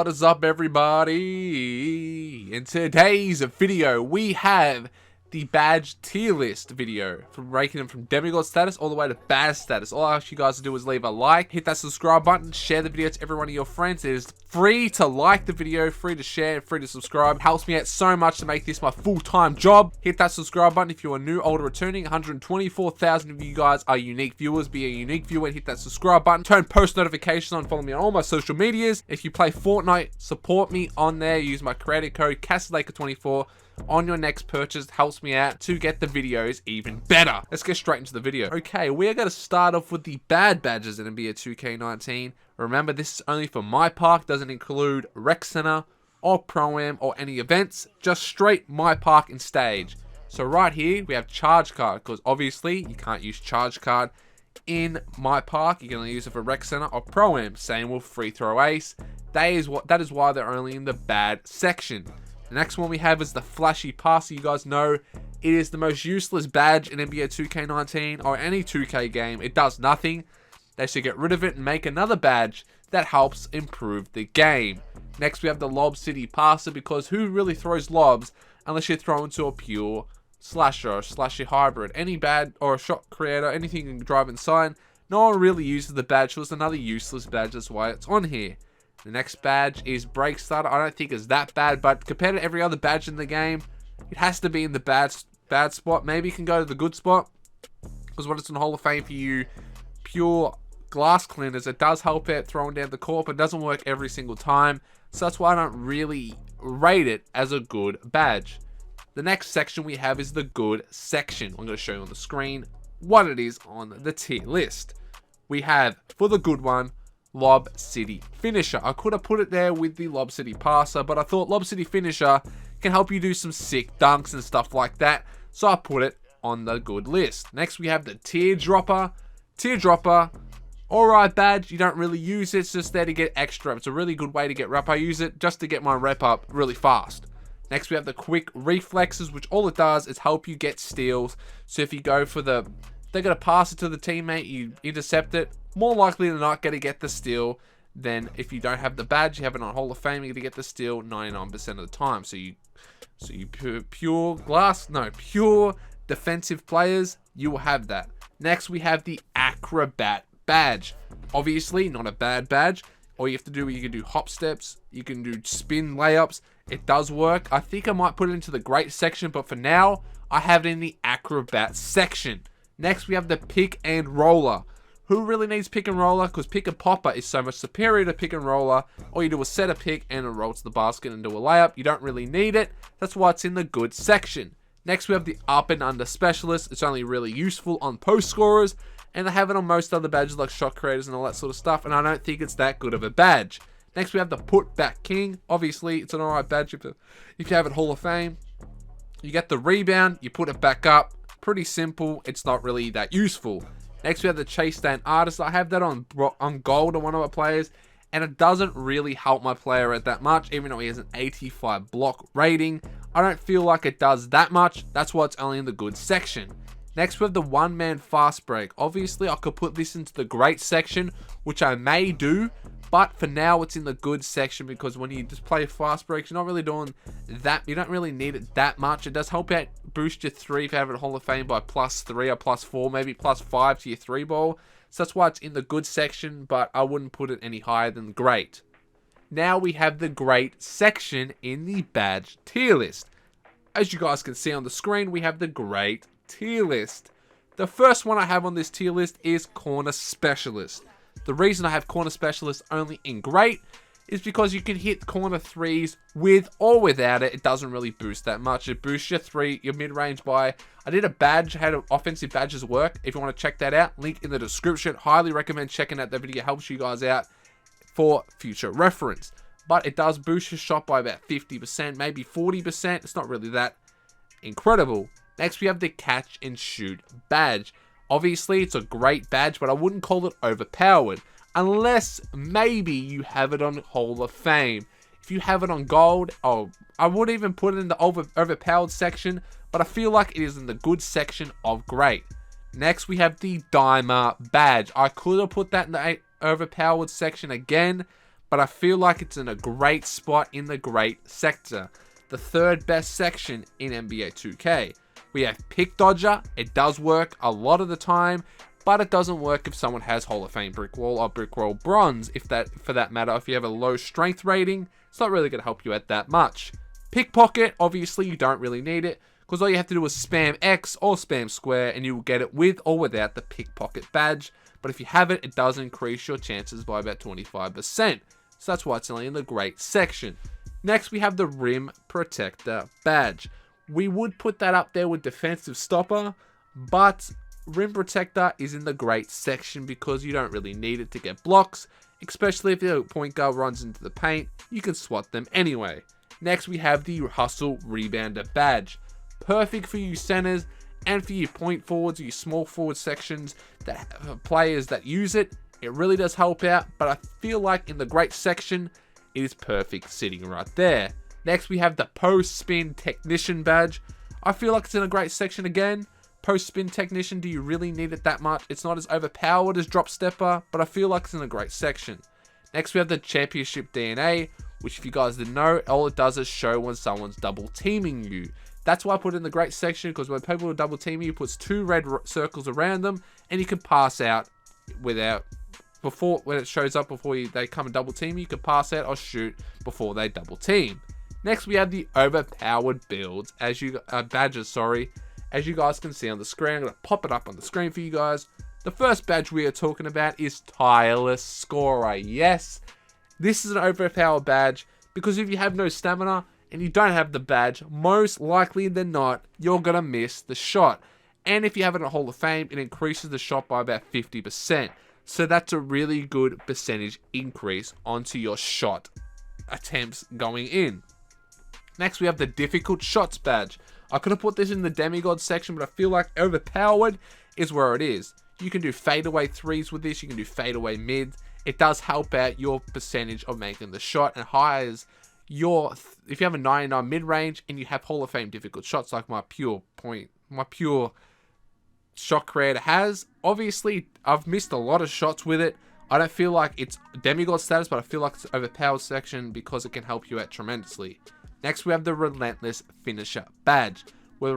What is up, everybody? In today's video, we have the badge tier list video, from ranking them from demigod status all the way to badge status. All I ask you guys to do is leave a like, hit that subscribe button, share the video to every one of your friends. It is free to like the video, free to share, and free to subscribe. It helps me out so much to make this my full-time job. Hit that subscribe button if you are new, old, or returning. 124,000 of you guys are unique viewers. Be a unique viewer and hit that subscribe button. Turn post notifications on. Follow me on all my social medias. If you play Fortnite, support me on there. Use my creator code CastleAker24 on your next purchase. Helps me out to get the videos even better. Let's get straight into the video. Okay, we are going to start off with the bad badges in NBA 2K19. Remember, this is only for mypark, doesn't include rec center or pro-am or any events, just straight mypark and stage. So right here we have charge card, because obviously you can't use charge card in mypark. You can only use it for rec center or pro-am. Same with free throw ace. That is why they're only in the bad section. The next one we have is the flashy passer. You guys know it is the most useless badge in NBA 2K19 or any 2K game. It does nothing. They should get rid of it and make another badge that helps improve the game. Next we have the Lob City passer, because who really throws lobs unless you throw into a pure slasher or slashy hybrid? Any bad or a shot creator, anything you can drive inside. No one really uses the badge, so it's another useless badge. That's why it's on here. The next badge is Break Starter. I don't think it's that bad, but compared to every other badge in the game, it has to be in the bad spot. Maybe you can go to the good spot, because when it's in Hall of Fame for you pure glass cleaners, it does help out throwing down the court, but it doesn't work every single time. So that's why I don't really rate it as a good badge. The next section we have is the good section. I'm going to show you on the screen what it is on the tier list. We have, for the good one, Lob City Finisher. I could have put it there with the Lob City Passer, but I thought Lob City Finisher can help you do some sick dunks and stuff like that, so I put it on the good list. Next we have the Teardropper. Teardropper, alright badge. You don't really use it, it's just there to get extra. It's a really good way to get rep. I use it just to get my rep up really fast. Next we have the Quick Reflexes, which all it does is help you get steals. So if you go for they're going to pass it to the teammate, you intercept it, more likely than not going to get the steal than if you don't have the badge. You have it on Hall of Fame, you're going to get the steal 99% of the time. So you pure defensive players, you will have that. Next we have the Acrobat Badge. Obviously not a bad badge. All you have to do, you can do hop steps, you can do spin layups. It does work. I think I might put it into the great section, but for now I have it in the Acrobat section. Next we have the Pick and Roller. Who really needs pick and roller? Because pick and popper is so much superior to pick and roller. All you do is set a pick and a roll to the basket and do a layup. You don't really need it. That's why it's in the good section. Next we have the Up and Under Specialist. It's only really useful on post scorers, and they have it on most other badges like shot creators and all that sort of stuff, and I don't think it's that good of a badge. Next we have the Put Back King. Obviously it's an alright badge if you have it Hall of Fame. You get the rebound, you put it back up. Pretty simple. It's not really that useful. Next we have the Chase Down Artist. I have that on gold on one of my players, and it doesn't really help my player out that much, even though he has an 85 block rating. I don't feel like it does that much. That's why it's only in the good section. Next we have the One Man Fast Break. Obviously I could put this into the great section, which I may do, but for now it's in the good section, because when you just play fast breaks, you're not really doing that. You don't really need it that much. It does help out boost your 3 if you have it Hall of Fame by +3 or +4, maybe +5 to your 3 ball. So that's why it's in the good section, but I wouldn't put it any higher than great. Now we have the great section in the badge tier list. As you guys can see on the screen, we have the great tier list. The first one I have on this tier list is Corner Specialist. The reason I have Corner Specialist only in great is because you can hit corner threes with or without it. It doesn't really boost that much. It boosts your mid-range by... I did a badge, how offensive badges work. If you want to check that out, link in the description. Highly recommend checking out that video. It helps you guys out for future reference. But it does boost your shot by about 50%, maybe 40%. It's not really that incredible. Next, we have the Catch and Shoot Badge. Obviously, it's a great badge, but I wouldn't call it overpowered. Unless maybe you have it on Hall of Fame. If you have it on gold, I would even put it in the overpowered section, but I feel like it is in the good section of great. Next, we have the Dimer Badge. I could have put that in the overpowered section again, but I feel like it's in a great spot in the great sector, the third best section in NBA 2K. We have Pick Dodger. It does work a lot of the time, but it doesn't work if someone has Hall of Fame Brick Wall or Brick Wall Bronze. For that matter, if you have a low strength rating, it's not really going to help you out that much. Pickpocket, obviously you don't really need it, because all you have to do is spam X or spam square and you will get it with or without the pickpocket badge. But if you have it, it does increase your chances by about 25%. So that's why it's only in the great section. Next, we have the Rim Protector badge. We would put that up there with Defensive Stopper, but Rim Protector is in the great section because you don't really need it to get blocks, especially if your point guard runs into the paint, you can swat them anyway. Next, we have the Hustle Rebounder badge. Perfect for you centers and for you point forwards, you small forward sections that have players that use it. It really does help out, but I feel like in the great section, it is perfect sitting right there. Next, we have the Post Spin Technician badge. I feel like it's in a great section again. Post Spin Technician, do you really need it that much? It's not as overpowered as Drop Stepper, but I feel like it's in a great section. Next, we have the Championship DNA, which if you guys didn't know, all it does is show when someone's double teaming you. That's why I put it in the great section, because when people are double teaming you, it puts 2 red circles around them, and you can pass out when it shows up before they come and double team you can pass out or shoot before they double team. Next, we have the Overpowered Badges, as you guys can see on the screen. I'm going to pop it up on the screen for you guys. The first badge we are talking about is Tireless Scorer. Yes, this is an overpowered badge because if you have no stamina and you don't have the badge, most likely than not, you're going to miss the shot. And if you have it in a Hall of Fame, it increases the shot by about 50%. So that's a really good percentage increase onto your shot attempts going in. Next, we have the Difficult Shots badge. I could have put this in the Demigod section, but I feel like Overpowered is where it is. You can do fadeaway threes with this. You can do fadeaway mids. It does help out your percentage of making the shot and hires your... If you have a 99 mid-range and you have Hall of Fame difficult shots like my pure shot creator has, obviously, I've missed a lot of shots with it. I don't feel like it's Demigod status, but I feel like it's Overpowered section because it can help you out tremendously. Next, we have the Relentless Finisher badge. With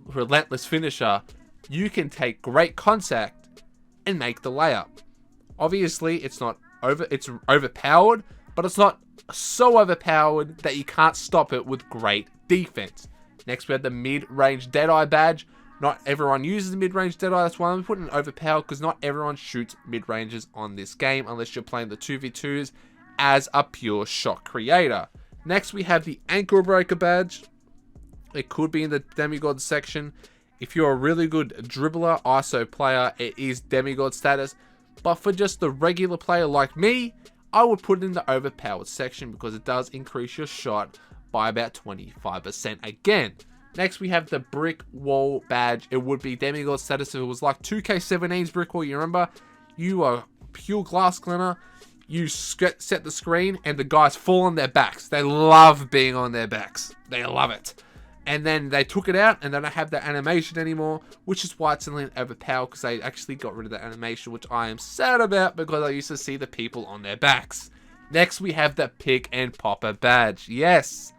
Relentless Finisher, you can take great contact and make the layup. Obviously, it's overpowered, but it's not so overpowered that you can't stop it with great defense. Next, we have the Mid-Range Deadeye badge. Not everyone uses Mid-Range Deadeye, that's why I'm putting Overpowered, because not everyone shoots mid-ranges on this game unless you're playing the 2v2s as a pure shot creator. Next, we have the Ankle Breaker badge. It could be in the Demigod section. If you're a really good dribbler, ISO player, it is Demigod status. But for just the regular player like me, I would put it in the Overpowered section because it does increase your shot by about 25% again. Next, we have the Brick Wall badge. It would be Demigod status if it was like 2K17's Brick Wall. You remember? You are pure glass cleaner. You set the screen and the guys fall on their backs. They love being on their backs. They love it. And then they took it out and they don't have that animation anymore, which is why it's only Overpowered, because they actually got rid of that animation, which I am sad about because I used to see the people on their backs. Next, we have the Pick and Popper badge. Yes,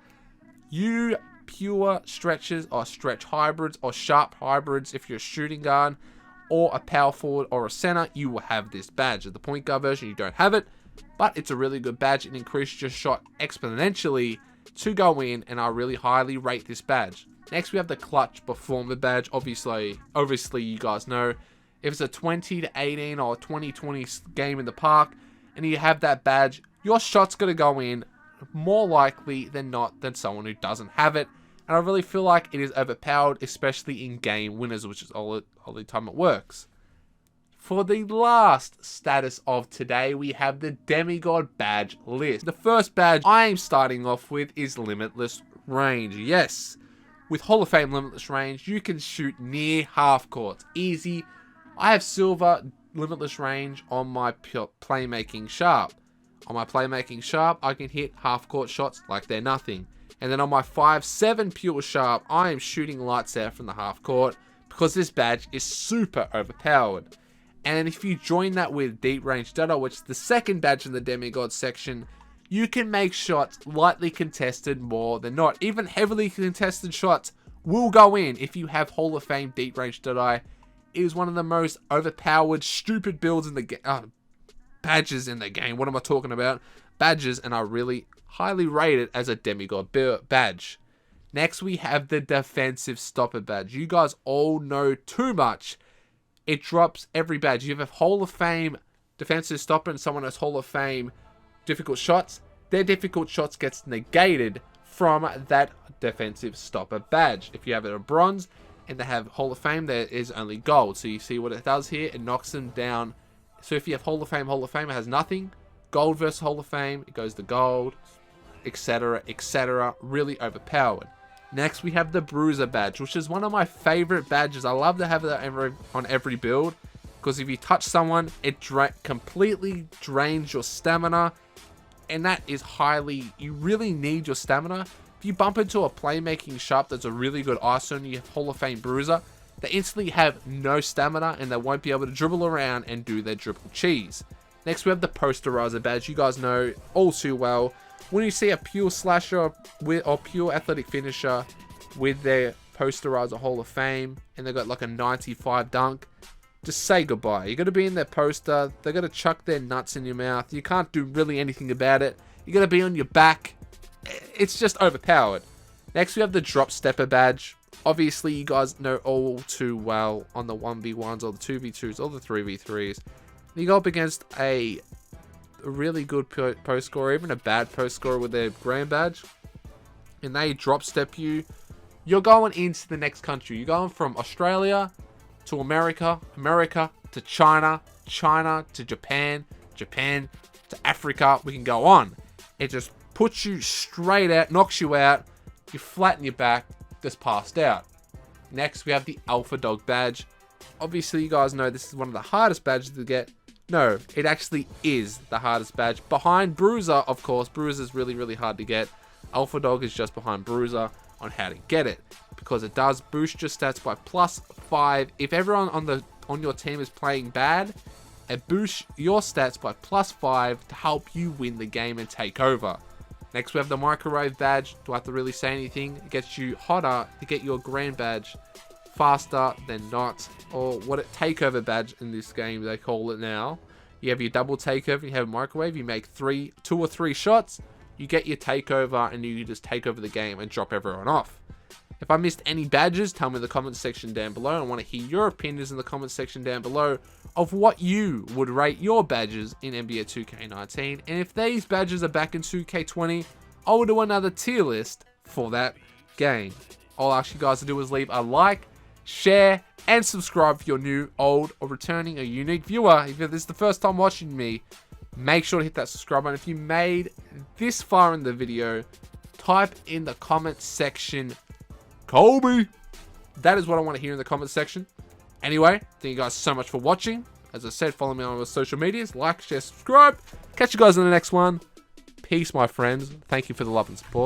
you pure stretches or stretch hybrids or sharp hybrids, if you're a shooting guard or a power forward or a center, you will have this badge. At the point guard version, you don't have it, but it's a really good badge. It increases your shot exponentially to go in, and I really highly rate this badge. Next, we have the Clutch Performer badge. Obviously, you guys know, if it's a 20 to 18 or 20-20 game in the park, and you have that badge, your shot's going to go in more likely than not than someone who doesn't have it. And I really feel like it is overpowered, especially in game winners, which is all the time it works. For the last status of today, we have the Demigod badge list. The first badge I'm starting off with is Limitless Range. Yes, with Hall of Fame Limitless Range, you can shoot near half courts. Easy. I have silver Limitless Range on my playmaking sharp. On my playmaking sharp, I can hit half court shots like they're nothing. And then on my 5-7 pure sharp, I am shooting lights out from the half court because this badge is super overpowered. And if you join that with deep range data, which is the second badge in the demigod section, you can make shots lightly contested more than not. Even heavily contested shots will go in if you have Hall of Fame deep range data. It is one of the most overpowered, stupid builds in the game. Badges in the game. What am I talking about? Badges, and I really highly rate it as a demigod badge. Next, we have the defensive stopper badge. You guys all know too much. It drops every badge. You have Hall of Fame defensive stopper and someone has Hall of Fame difficult shots. Their difficult shots gets negated from that defensive stopper badge. If you have it a bronze and they have Hall of Fame, there is only gold. So you see what it does here? It knocks them down. So if you have Hall of Fame, it has nothing. Gold versus Hall of Fame, it goes to gold, etc., etc. Really overpowered. Next, we have the Bruiser badge, which is one of my favorite badges. I love to have that on every build, because if you touch someone, it completely drains your stamina, and that is you really need your stamina. If you bump into a playmaking sharp that's a really good ISO and you have Hall of Fame Bruiser, they instantly have no stamina and they won't be able to dribble around and do their dribble cheese. Next, we have the Posterizer badge. You guys know all too well, when you see a pure slasher or pure athletic finisher with their Posterizer Hall of Fame and they've got like a 95 dunk, just say goodbye. You're going to be in their poster. They're going to chuck their nuts in your mouth. You can't do really anything about it. You're going to be on your back. It's just overpowered. Next, we have the Drop Stepper badge. Obviously, you guys know all too well on the 1v1s or the 2v2s or the 3v3s. You go up against a really good post scorer, even a bad post scorer with their grand badge, and they drop step you. You're going into the next country. You're going from Australia to America, America to China, China to Japan, Japan to Africa. We can go on. It just puts you straight out, knocks you out. You flatten your back, just passed out. Next, we have the Alpha Dog badge. Obviously, you guys know this is one of the hardest badges to get. No, it actually is the hardest badge. Behind Bruiser, of course. Bruiser is really, really hard to get. Alpha Dog is just behind Bruiser on how to get it, because it does boost your stats by +5. If everyone on your team is playing bad, it boosts your stats by +5 to help you win the game and take over. Next, we have the Microwave badge. Do I have to really say anything? It gets you hotter to get your grand badge faster than not, or what takeover badge in this game they call it now. You have your double takeover, you have a microwave, you make 2 or 3 shots, you get your takeover, and you just take over the game and drop everyone off. If I missed any badges, tell me in the comments section down below. I want to hear your opinions in the comments section down below of what you would rate your badges in NBA 2K19, and if these badges are back in 2K20, I will do another tier list for that game. All I ask you guys to do is leave a like, share, and subscribe if you're new, old, or returning a unique viewer. If this is the first time watching me, make sure to hit that subscribe button. If you made this far in the video, type in the comment section, Kobe. That is what I want to hear in the comment section. Anyway, thank you guys so much for watching. As I said, follow me on all the social medias. Like, share, subscribe. Catch you guys in the next one. Peace, my friends. Thank you for the love and support.